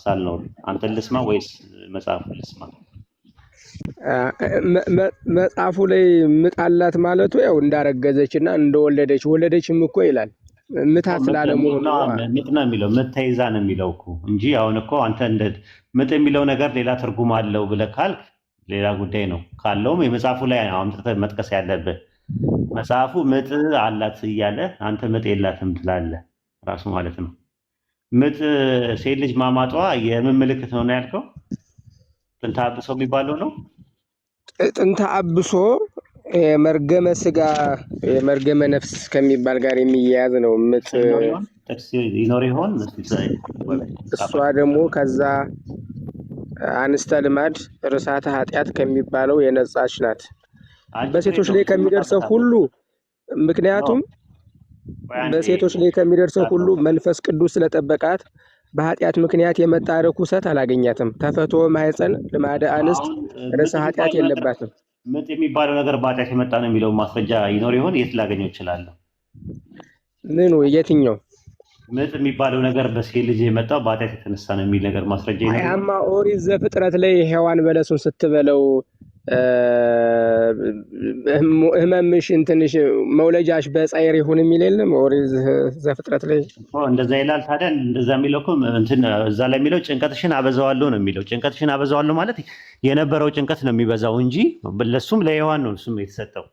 ሳልኖር አንተን ልስማ ወይስ መጽሐፉ ልስማ? መጽሐፉ ላይ ምጥ አላት ማለቱ ያው እንዳረገዘች እና እንደወለደች ወለደችም እኮ ይላል። ምታት ስላለመሆኑ ምጥ ነው የሚለው። ምጥ ተይዛ ነው የሚለው እኮ እንጂ አሁን እኮ አንተ እንደ ምጥ የሚለው ነገር ሌላ ትርጉም አለው ብለህ ካልክ ሌላ ጉዳይ ነው። ካለውም የመጽሐፉ ላይ አምጥተህ መጥቀስ ያለብህ። መጽሐፉ ምጥ አላት እያለ አንተ ምጥ የላትም ትላለህ ራሱ ማለት ነው። ምጥ ሴት ልጅ ማማጧ የምን ምልክት ነው ያልከው? ጥንተ አብሶ የሚባለው ነው። ጥንተ አብሶ መርገመ ስጋ መርገመ ነፍስ ከሚባል ጋር የሚያያዝ ነው። ምጥ ይኖር ይሆን? እሷ ደግሞ ከዛ አንስተ ልማድ ርሳተ ኃጢአት ከሚባለው የነጻች ናት በሴቶች ላይ ከሚደርሰው ሁሉ። ምክንያቱም በሴቶች ላይ ከሚደርሰው ሁሉ መንፈስ ቅዱስ ስለጠበቃት በኃጢአት ምክንያት የመጣ ርኩሰት አላገኛትም። ተፈቶ ማህፀን ልማደ አንስት ርዕሰ ኃጢአት የለባትም። ምጥ የሚባለው ነገር በኃጢአት የመጣ ነው የሚለው ማስረጃ ይኖር ይሆን? የት ላገኘው እችላለሁ? ምኑ? የትኛው ምጥ የሚባለው ነገር በሴት ልጅ የመጣው በኃጢአት የተነሳ ነው የሚል ነገር ማስረጃ ይኖር? ያማ ኦሪት ዘፍጥረት ላይ ሔዋን በለሱን ስትበለው ህመምሽ እንትንሽ መውለጃሽ በጻይር ይሁን የሚል የለም ኦሪት ዘፍጥረት ላይ? እንደዛ ይላል። ታዲያ እንደዛ የሚለው እኮ እንትን እዛ ላይ የሚለው ጭንቀትሽን አበዛዋለሁ ነው የሚለው። ጭንቀትሽን አበዛዋለሁ ማለት የነበረው ጭንቀት ነው የሚበዛው እንጂ ለሱም ለሔዋን ነው እሱም የተሰጠው።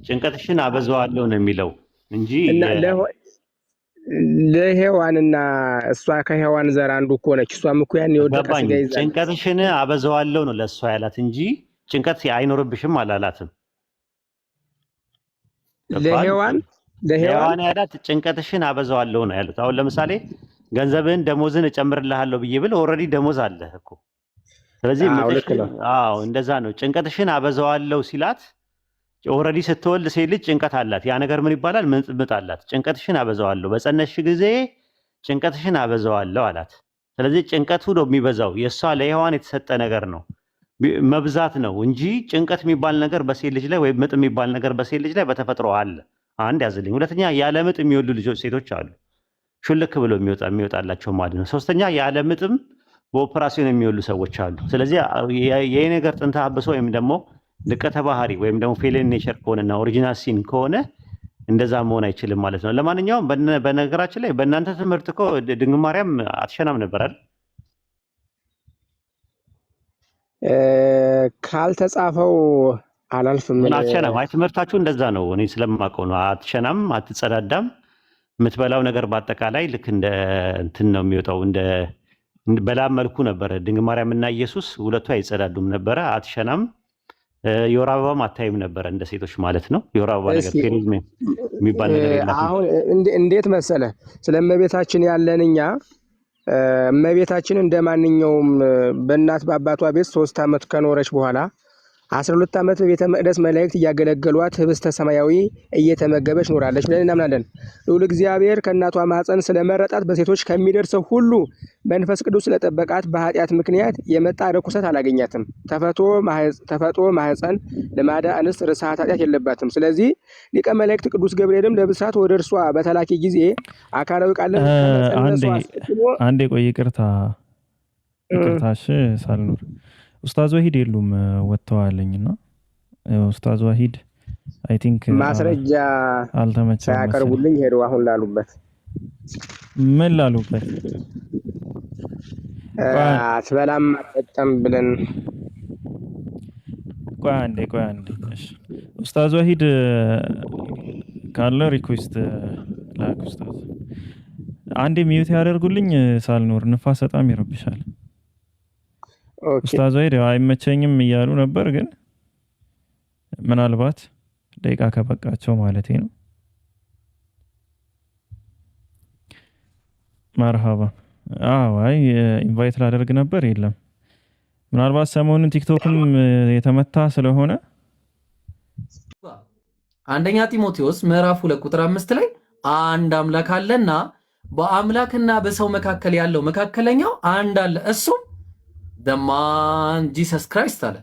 ጭንቀትሽን አበዛዋለሁ ነው የሚለው እንጂ ለሔዋንና እሷ ከሔዋን ዘር አንዱ እኮ ነች። እሷም እኮ ያን የወደቀ ስጋ ይዛል። ጭንቀትሽን አበዛዋለሁ ነው ለእሷ ያላት እንጂ ጭንቀት አይኖርብሽም አላላትም። ለሔዋን ያላት ጭንቀትሽን አበዛዋለሁ ነው ያሉት። አሁን ለምሳሌ ገንዘብህን ደሞዝን እጨምርልሃለሁ ብዬ ብል ኦልሬዲ ደሞዝ አለህ እኮ። ስለዚህ እንደዛ ነው። ጭንቀትሽን አበዛዋለሁ ሲላት ኦልሬዲ ስትወልድ ሴት ልጅ ጭንቀት አላት። ያ ነገር ምን ይባላል? ምጥ አላት። ጭንቀትሽን አበዛዋለሁ፣ በጸነስሽ ጊዜ ጭንቀትሽን አበዛዋለሁ አላት። ስለዚህ ጭንቀቱ ነው የሚበዛው። የእሷ ለሔዋን የተሰጠ ነገር ነው መብዛት ነው እንጂ ጭንቀት የሚባል ነገር በሴት ልጅ ላይ ወይም ምጥ የሚባል ነገር በሴት ልጅ ላይ በተፈጥሮ አለ። አንድ ያዝልኝ። ሁለተኛ ያለ ምጥ የሚወልዱ ልጆች ሴቶች አሉ፣ ሹልክ ብሎ የሚወጣላቸው ማለት ነው። ሶስተኛ ያለ ምጥም በኦፕራሲዮን የሚወልዱ ሰዎች አሉ። ስለዚህ ይሄ ነገር ጥንተ አብሶ ወይም ደግሞ ልቀተ ባህሪ ወይም ደግሞ ፌሌን ኔቸር ከሆነና ኦሪጂናል ሲን ከሆነ እንደዛ መሆን አይችልም ማለት ነው። ለማንኛውም በነገራችን ላይ በእናንተ ትምህርት እኮ ድንግል ማርያም አትሸናም ነበር አይደል? ካልተጻፈው አላልፍም። አትሸናም። አይ ትምህርታችሁ እንደዛ ነው። እኔ ስለማውቀው ነው። አትሸናም፣ አትጸዳዳም። የምትበላው ነገር በአጠቃላይ ልክ እንደ እንትን ነው የሚወጣው። እንደ በላም መልኩ ነበረ። ድንግል ማርያም እና ኢየሱስ ሁለቱ አይጸዳዱም ነበረ። አትሸናም። የወር አበባም አታይም ነበረ እንደ ሴቶች ማለት ነው። የወር አበባ ነገር ፔሪዝ የሚባል ነገር የለም። አሁን እንዴት መሰለ ስለ እመቤታችን ያለን እኛ እመቤታችን እንደ ማንኛውም በእናት በአባቷ ቤት 3 ዓመት ከኖረች በኋላ 12 ዓመት በቤተ መቅደስ መላእክት እያገለገሏት ህብስተ ሰማያዊ እየተመገበች ኖራለች ብለን እናምናለን። ልዑል እግዚአብሔር ከእናቷ ማፀን ስለመረጣት በሴቶች ከሚደርሰው ሁሉ መንፈስ ቅዱስ ስለጠበቃት በኃጢአት ምክንያት የመጣ ርኩሰት አላገኛትም። ተፈጥሮ ማህፀን ልማደ አንስት ርዕሰ ኃጢአት የለባትም። ስለዚህ ሊቀ መላእክት ቅዱስ ገብርኤልም ለብስራት ወደ እርሷ በተላከ ጊዜ አካላዊ ቃል አንዴ ቆይ፣ ይቅርታሽ ሳልኖር ኡስታዝ ወሂድ የሉም ወጥተዋልኝና ኡስታዝ ወሂድ አይ ቲንክ ማስረጃ ሳያቀርቡልኝ ሄዱ። አሁን ላሉበት ምን ላሉበት? አትበላም አትጠጣም ብለን ቆይ አንዴ እሺ ኡስታዝ ወሂድ ካለ ሪኩዌስት ላክ ኡስታዝ። አንዴ ሚዩት ያደርጉልኝ ሳልኖር ንፋስ በጣም ይረብሻል። ኡስታዝ ወሂድ አይመቸኝም እያሉ ነበር፣ ግን ምናልባት ደቂቃ ከበቃቸው ማለቴ ነው። መርሃባ አይ ኢንቫይት ላደርግ ነበር የለም። ምናልባት ሰሞኑን ቲክቶክም የተመታ ስለሆነ አንደኛ ጢሞቴዎስ ምዕራፍ 2 ቁጥር 5 ላይ አንድ አምላክ አለና በአምላክና በሰው መካከል ያለው መካከለኛው አንድ አለ፣ እሱም ደማን ጂሰስ ክራይስት አለ።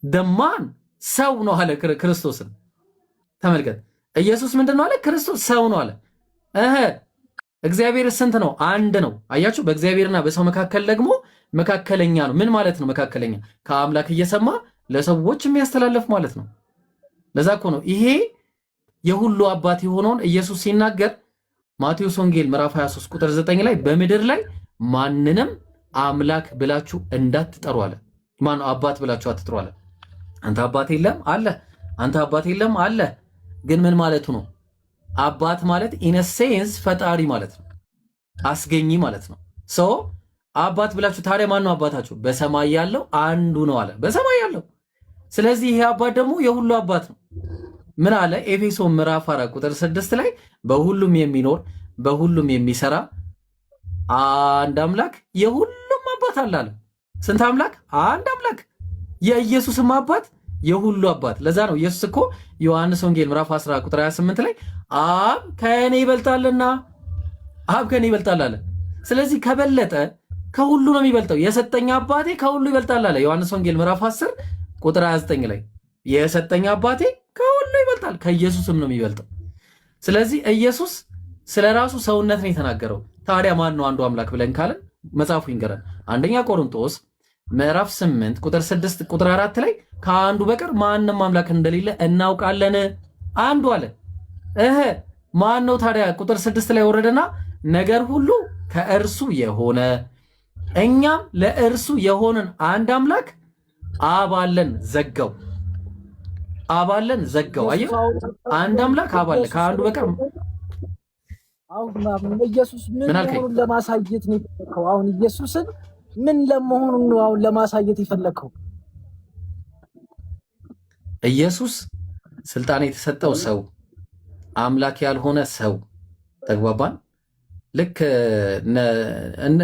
ደማን ሰው ነው አለ ክርስቶስን። ተመልከት፣ ኢየሱስ ምንድነው አለ? ክርስቶስ ሰው ነው አለ። እግዚአብሔር ስንት ነው? አንድ ነው። አያችሁ፣ በእግዚአብሔርና በሰው መካከል ደግሞ መካከለኛ ነው። ምን ማለት ነው መካከለኛ? ከአምላክ እየሰማ ለሰዎች የሚያስተላልፍ ማለት ነው። ለዛ እኮ ነው ይሄ የሁሉ አባት የሆነውን ኢየሱስ ሲናገር ማቴዎስ ወንጌል ምዕራፍ 23 ቁጥር 9 ላይ በምድር ላይ ማንንም አምላክ ብላችሁ እንዳትጠሩ አለ። ማን አባት ብላችሁ አትጥሩ አለ። አንተ አባት የለም አለ። አንተ አባት የለም አለ። ግን ምን ማለቱ ነው? አባት ማለት ኢን ሴንስ ፈጣሪ ማለት ነው፣ አስገኚ ማለት ነው። ሶ አባት ብላችሁ ታዲያ ማን ነው አባታችሁ? በሰማይ ያለው አንዱ ነው አለ። በሰማይ ያለው። ስለዚህ ይሄ አባት ደግሞ የሁሉ አባት ነው። ምን አለ? ኤፌሶን ምዕራፍ 4 ቁጥር 6 ላይ በሁሉም የሚኖር በሁሉም የሚሰራ አንድ አምላክ የሁሉም አባት አለ አለ። ስንት አምላክ? አንድ አምላክ። የኢየሱስም አባት የሁሉ አባት። ለዛ ነው ኢየሱስ እኮ ዮሐንስ ወንጌል ምዕራፍ 10 ቁጥር 28 ላይ አብ ከእኔ ይበልጣልና አብ ከእኔ ይበልጣል አለ። ስለዚህ ከበለጠ ከሁሉ ነው የሚበልጠው። የሰጠኝ አባቴ ከሁሉ ይበልጣል አለ ዮሐንስ ወንጌል ምዕራፍ 10 ቁጥር 29 ላይ የሰጠኝ አባቴ ከሁሉ ይበልጣል፣ ከኢየሱስም ነው የሚበልጠው። ስለዚህ ኢየሱስ ስለ ራሱ ሰውነት ነው የተናገረው። ታዲያ ማን ነው አንዱ አምላክ ብለን ካለን መጽሐፉ ይንገረን። አንደኛ ቆሮንቶስ ምዕራፍ 8 ቁጥር 6 ቁጥር 4 ላይ ከአንዱ በቀር ማንም አምላክ እንደሌለ እናውቃለን አንዱ አለ። ማን ነው ታዲያ? ቁጥር 6 ላይ ወረደና ነገር ሁሉ ከእርሱ የሆነ እኛም ለእርሱ የሆንን አንድ አምላክ አብ አለን ዘጋው። አብ አለን ዘጋው። አየህ፣ አንድ አምላክ አብ አለ ከአንዱ በቀር። አሁን ኢየሱስ ምን መሆኑን ለማሳየት ነው የፈለከው? አሁን ኢየሱስን ምን ለመሆኑን ነው አሁን ለማሳየት የፈለከው? ኢየሱስ ስልጣን የተሰጠው ሰው፣ አምላክ ያልሆነ ሰው። ተግባባን? ልክ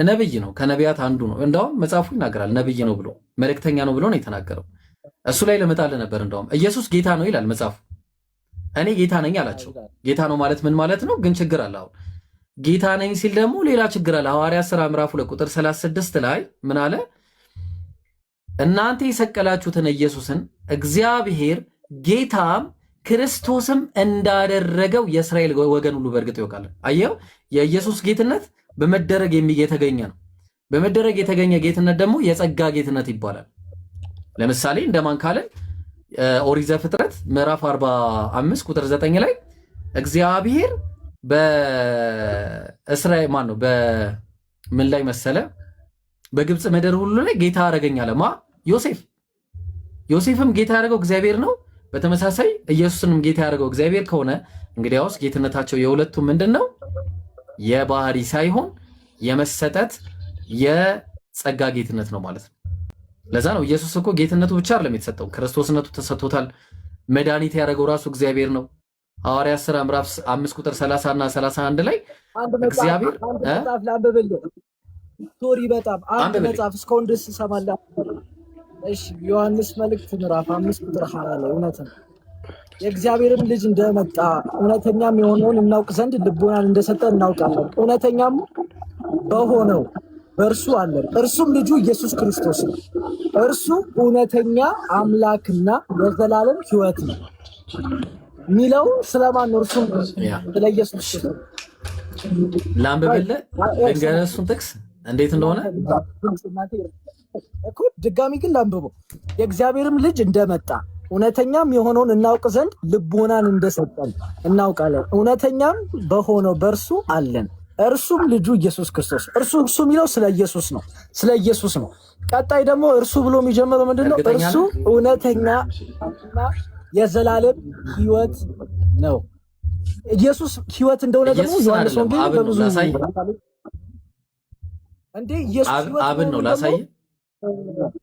ነብይ ነው፣ ከነቢያት አንዱ ነው። እንደውም መጽሐፉ ይናገራል ነብይ ነው ብሎ መልእክተኛ ነው ብሎ ነው የተናገረው። እሱ ላይ ለመጣልህ ነበር። እንደውም ኢየሱስ ጌታ ነው ይላል መጽሐፉ። እኔ ጌታ ነኝ አላቸው። ጌታ ነው ማለት ምን ማለት ነው? ግን ችግር አለ። አሁን ጌታ ነኝ ሲል ደግሞ ሌላ ችግር አለ። ሐዋርያት ሥራ ምዕራፍ 2 ቁጥር 36 ላይ ምን አለ? እናንተ የሰቀላችሁትን ኢየሱስን እግዚአብሔር ጌታም ክርስቶስም እንዳደረገው የእስራኤል ወገን ሁሉ በእርግጥ ይወቃል። አየው፣ የኢየሱስ ጌትነት በመደረግ የተገኘ ነው። በመደረግ የተገኘ ጌትነት ደግሞ የጸጋ ጌትነት ይባላል። ለምሳሌ እንደማን ካለን ኦሪት ዘፍጥረት ምዕራፍ 45 ቁጥር 9 ላይ እግዚአብሔር በእስራኤል ማን ነው በምን ላይ መሰለ? በግብፅ ምድር ሁሉ ላይ ጌታ አደረገኝ አለ። ማ? ዮሴፍ። ዮሴፍም ጌታ ያደረገው እግዚአብሔር ነው። በተመሳሳይ ኢየሱስንም ጌታ ያደረገው እግዚአብሔር ከሆነ እንግዲያውስ ጌትነታቸው የሁለቱም ምንድን ነው? የባህሪ ሳይሆን የመሰጠት የጸጋ ጌትነት ነው ማለት ነው። ለዛ ነው ኢየሱስ እኮ ጌትነቱ ብቻ አይደለም የተሰጠው፣ ክርስቶስነቱ ተሰጥቶታል። መድኃኒት ያደረገው ራሱ እግዚአብሔር ነው። ሐዋርያት ሥራ ምዕራፍ 5 ቁጥር 30 እና 31 ላይ እግዚአብሔር ሶሪ በጣም አንድ መጽሐፍ እስካሁን ድረስ እሰማለሁ። እሺ፣ ዮሐንስ መልእክት ምዕራፍ 5 ቁጥር 20 ላይ እውነት ነው የእግዚአብሔርም ልጅ እንደመጣ እውነተኛም የሆነውን እናውቅ ዘንድ ልቦናን እንደሰጠ እናውቃለን። እውነተኛም በሆነው በእርሱ አለን፣ እርሱም ልጁ ኢየሱስ ክርስቶስ ነው። እርሱ እውነተኛ አምላክና የዘላለም ሕይወት ነው የሚለው ስለማን ነው? እርሱም ስለ ኢየሱስ ነው። ላንብብልህ ልንገርህ እሱን ጥቅስ እንዴት እንደሆነ እኮ ድጋሚ ግን ላንብበው። የእግዚአብሔርም ልጅ እንደመጣ እውነተኛም የሆነውን እናውቅ ዘንድ ልቦናን እንደሰጠን እናውቃለን። እውነተኛም በሆነው በእርሱ አለን፣ እርሱም ልጁ ኢየሱስ ክርስቶስ። እርሱ የሚለው ስለ ኢየሱስ ነው፣ ስለ ኢየሱስ ነው። ቀጣይ ደግሞ እርሱ ብሎ የሚጀምረው ምንድነው? እርሱ እውነተኛ የዘላለም ሕይወት ነው። ኢየሱስ ሕይወት እንደሆነ ደግሞ ዮሐንስ ወንጌል በብዙ እንዴ ኢየሱስ አብን ነው ላሳይ።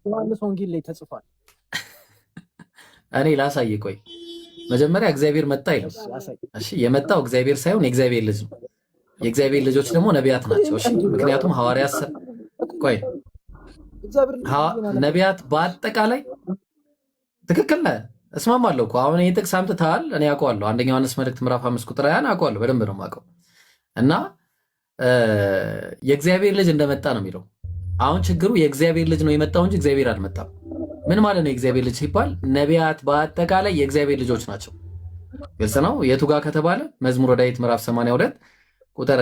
ዮሐንስ ወንጌል ላይ ተጽፏል። እኔ ላሳይ። ቆይ መጀመሪያ እግዚአብሔር መጣ ይላል። እሺ የመጣው እግዚአብሔር ሳይሆን የእግዚአብሔር ልጅ ነው። የእግዚአብሔር ልጆች ደግሞ ነቢያት ናቸው። እሺ ምክንያቱም ሐዋርያት ቆይ ነቢያት በአጠቃላይ ትክክል ነህ፣ እስማማለሁ እኮ አሁን ይህ ጥቅስ አምጥተሃል። እኔ አውቀዋለሁ። አንደኛ ዮሐንስ መልእክት ምዕራፍ 5 ቁጥር 20 አውቀዋለሁ፣ በደንብ ነው የማውቀው። እና የእግዚአብሔር ልጅ እንደመጣ ነው የሚለው። አሁን ችግሩ የእግዚአብሔር ልጅ ነው የመጣው እንጂ እግዚአብሔር አልመጣም። ምን ማለት ነው? የእግዚአብሔር ልጅ ሲባል ነቢያት በአጠቃላይ የእግዚአብሔር ልጆች ናቸው። ግልጽ ነው። የቱ ጋር ከተባለ መዝሙረ ዳዊት ምዕራፍ 82 ቁጥር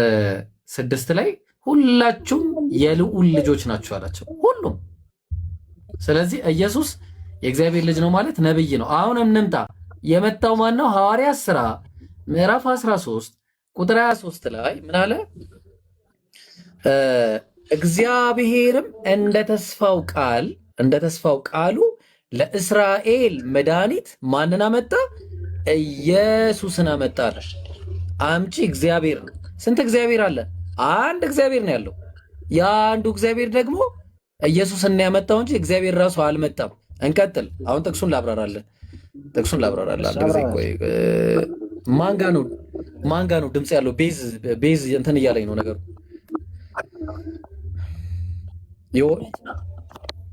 6 ላይ ሁላችሁም የልዑል ልጆች ናቸው አላቸው፣ ሁሉም። ስለዚህ ኢየሱስ የእግዚአብሔር ልጅ ነው ማለት ነብይ ነው። አሁን እንምጣ። የመጣው ማን ነው? ሐዋርያት ሥራ ምዕራፍ 13 ቁጥር 23 ላይ ምን አለ? እግዚአብሔርም እንደ ተስፋው ቃሉ ለእስራኤል መድኃኒት ማንን አመጣ? ኢየሱስን አመጣ አለ። አምጪ እግዚአብሔር ነው። ስንት እግዚአብሔር አለ? አንድ እግዚአብሔር ነው ያለው። የአንዱ እግዚአብሔር ደግሞ ኢየሱስን ያመጣው እንጂ እግዚአብሔር ራሱ አልመጣም። እንቀጥል። አሁን ጥቅሱን ላብራራለን። አንድ ጊዜ ቆይ። ማን ጋ ነው ድምፅ ያለው? ቤዝ እንትን እያለኝ ነው ነገሩ።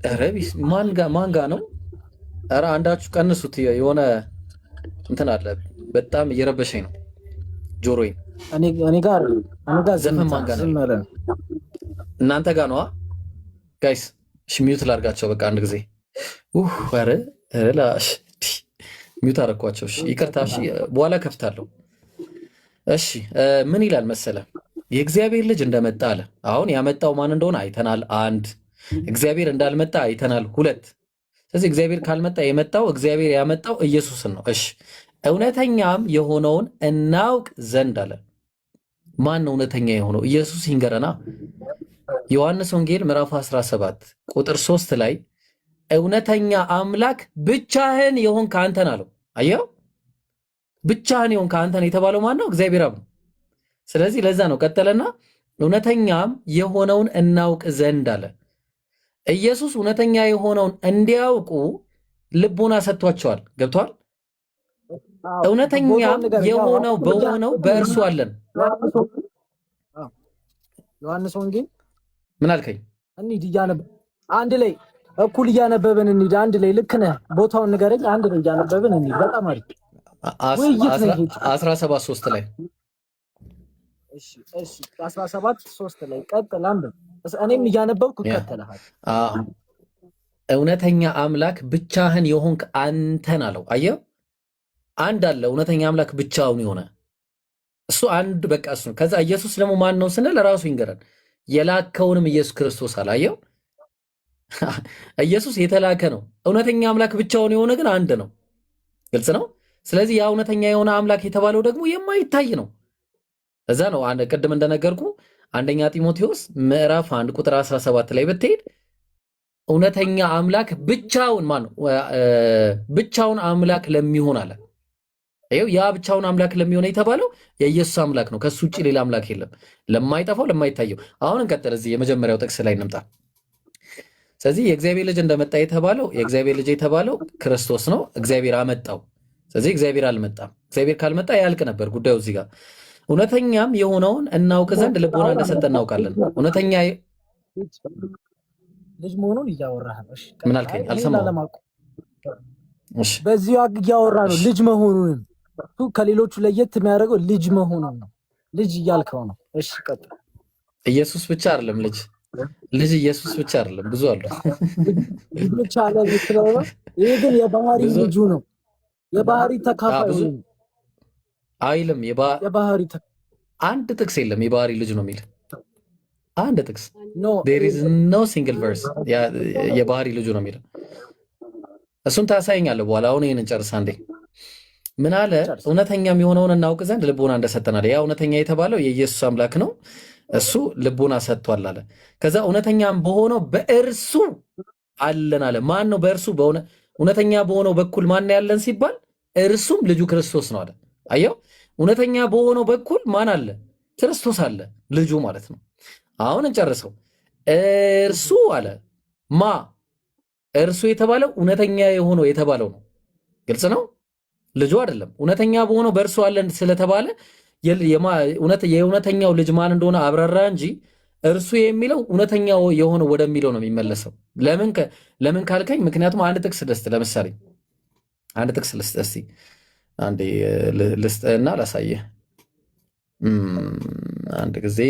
ኧረ ቢስ ማን ጋ ነው? ኧረ አንዳችሁ ቀንሱት። የሆነ እንትን አለ፣ በጣም እየረበሸኝ ነው ጆሮዬን። እኔ ጋር ዘፈን ማን ጋ ነው? እናንተ ጋ ነዋ ጋይስ። እሺ ሚዩት ላድርጋቸው በቃ አንድ ጊዜ። ኧረ ላሽ ሚዩት አደረኳቸው። እሺ ይቅርታ። እሺ በኋላ ከፍታለሁ። እሺ ምን ይላል መሰለ? የእግዚአብሔር ልጅ እንደመጣ አለ። አሁን ያመጣው ማን እንደሆነ አይተናል። አንድ እግዚአብሔር እንዳልመጣ አይተናል። ሁለት ስለዚህ እግዚአብሔር ካልመጣ የመጣው እግዚአብሔር ያመጣው ኢየሱስን ነው። እሺ እውነተኛም የሆነውን እናውቅ ዘንድ አለ። ማን ነው እውነተኛ የሆነው? ኢየሱስ ይንገረና። ዮሐንስ ወንጌል ምዕራፍ 17 ቁጥር 3 ላይ እውነተኛ አምላክ ብቻህን የሆንክ አንተን አለው። አየው፣ ብቻህን የሆንክ አንተን የተባለው ማን ነው? እግዚአብሔር አብ ነው። ስለዚህ ለዛ ነው ቀጠለና እውነተኛም የሆነውን እናውቅ ዘንድ አለ። ኢየሱስ እውነተኛ የሆነውን እንዲያውቁ ልቦና ሰጥቷቸዋል። ገብቷል? እውነተኛም የሆነው በሆነው በእርሱ አለን። ዮሐንስ ወንጌል ምን አልከኝ? እንሂድ አንድ ላይ እኩል እያነበብን እንሂድ። አንድ ላይ ልክ ነህ። ቦታውን ንገረኝ። አንድ ላይ እያነበብን እንሂድ። በጣም አሪፍ 17:3 ላይ እሺ 17:3 ላይ ቀጥል አንብብ። እኔም እያነበብኩ እከተልሃለሁ። እውነተኛ አምላክ ብቻህን የሆንክ አንተን አለው። አየው፣ አንድ አለ እውነተኛ አምላክ ብቻውን የሆነ እሱ አንድ በቃ እሱ። ከዛ ኢየሱስ ደግሞ ማን ነው ስንል ራሱ ይንገረን። የላከውንም ኢየሱስ ክርስቶስ አለ። አየው፣ ኢየሱስ የተላከ ነው። እውነተኛ አምላክ ብቻውን የሆነ ግን አንድ ነው። ግልጽ ነው። ስለዚህ ያ እውነተኛ የሆነ አምላክ የተባለው ደግሞ የማይታይ ነው። እዛ ነው ቅድም እንደነገርኩ አንደኛ ጢሞቴዎስ ምዕራፍ 1 ቁጥር 17 ላይ ብትሄድ እውነተኛ አምላክ ብቻውን ማን ነው? ብቻውን አምላክ ለሚሆን አለ። ይኸው ያ ብቻውን አምላክ ለሚሆን የተባለው የኢየሱስ አምላክ ነው። ከሱ ውጭ ሌላ አምላክ የለም፣ ለማይጠፋው ለማይታየው። አሁን እንቀጥል። እዚህ የመጀመሪያው ጥቅስ ላይ እንምጣ። ስለዚህ የእግዚአብሔር ልጅ እንደመጣ የተባለው የእግዚአብሔር ልጅ የተባለው ክርስቶስ ነው። እግዚአብሔር አመጣው። ስለዚህ እግዚአብሔር አልመጣም። እግዚአብሔር ካልመጣ ያልቅ ነበር ጉዳዩ እዚህ ጋር። እውነተኛም የሆነውን እናውቅ ዘንድ ልቦና እንደሰጠ እናውቃለን። እውነተኛ ልጅ መሆኑን እያወራህ ነው። ምን አልከኝ? አልሰማሁም። በዚህ እያወራ ነው ልጅ መሆኑን። ከሌሎቹ ለየት የሚያደርገው ልጅ መሆኑን ነው። ልጅ እያልከው ነው። እሺ ቀጥል። ኢየሱስ ብቻ አይደለም ልጅ ኢየሱስ ብቻ አይደለም፣ ብዙ አሉ። ብቻ አለ ስለሆነ ይሄ ግን የባህሪ ልጁ ነው። የባህሪ ተካፋይ አይልም። የባህሪ አንድ ጥቅስ የለም የባህሪ ልጅ ነው የሚል አንድ ጥቅስ there is no single verse የባህሪ ልጁ ነው የሚል። እሱን ታሳየኛለህ በኋላ። አሁን ይሄንን ጨርስ አንዴ። ምን አለ? እውነተኛም የሆነውን እናውቅ ዘንድ ልቦና እንደሰጠናል። ያ እውነተኛ የተባለው የኢየሱስ አምላክ ነው። እሱ ልቦና ሰጥቷል አለ። ከዛ እውነተኛም በሆነው በእርሱ አለን አለ። ማን ነው በእርሱ? እውነተኛ በሆነው በኩል ማን ያለን ሲባል እርሱም ልጁ ክርስቶስ ነው አለ። አየው፣ እውነተኛ በሆነው በኩል ማን አለ? ክርስቶስ አለ፣ ልጁ ማለት ነው። አሁን እንጨርሰው። እርሱ አለ እርሱ የተባለው እውነተኛ የሆነው የተባለው ነው። ግልጽ ነው። ልጁ አይደለም። እውነተኛ በሆነው በእርሱ አለን ስለተባለ የእውነተኛው ልጅ ማን እንደሆነ አብራራ እንጂ እርሱ የሚለው እውነተኛው የሆነ ወደሚለው ነው የሚመለሰው። ለምን ካልከኝ፣ ምክንያቱም አንድ ጥቅስ ልስጥ። ለምሳሌ አንድ ጥቅስ ልስጥ። እስቲ አንዴ ልስጥና ላሳየህ። አንድ ጊዜ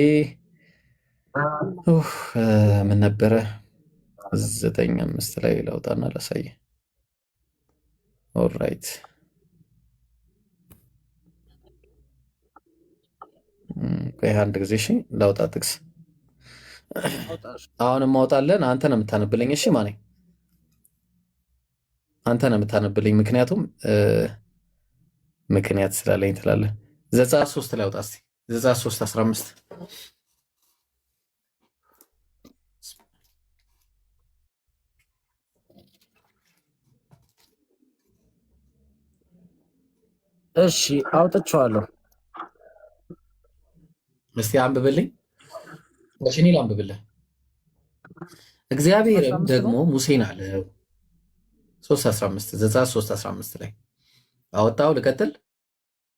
ምን ነበረ 9:5 ላይ ላውጣና ላሳየህ። ኦልራይት አንድ ጊዜ እሺ፣ ላውጣ ጥቅስ። አሁንም ማውጣለን። አንተ ነው የምታነብልኝ። እሺ ማኔ አንተ ነው የምታነብልኝ፣ ምክንያቱም ምክንያት ስላለኝ ትላለህ። ዘጸአት 3 ላይ አውጣ እስቲ። ዘጸአት 3:15 እሺ አውጥቼዋለሁ። እስቲ አንብብልኝ። እሺ እኔ ላንብብልህ። እግዚአብሔርም ደግሞ ሙሴን አለው 3:15 ዘጸአት 3:15 ላይ አወጣው። ልቀጥል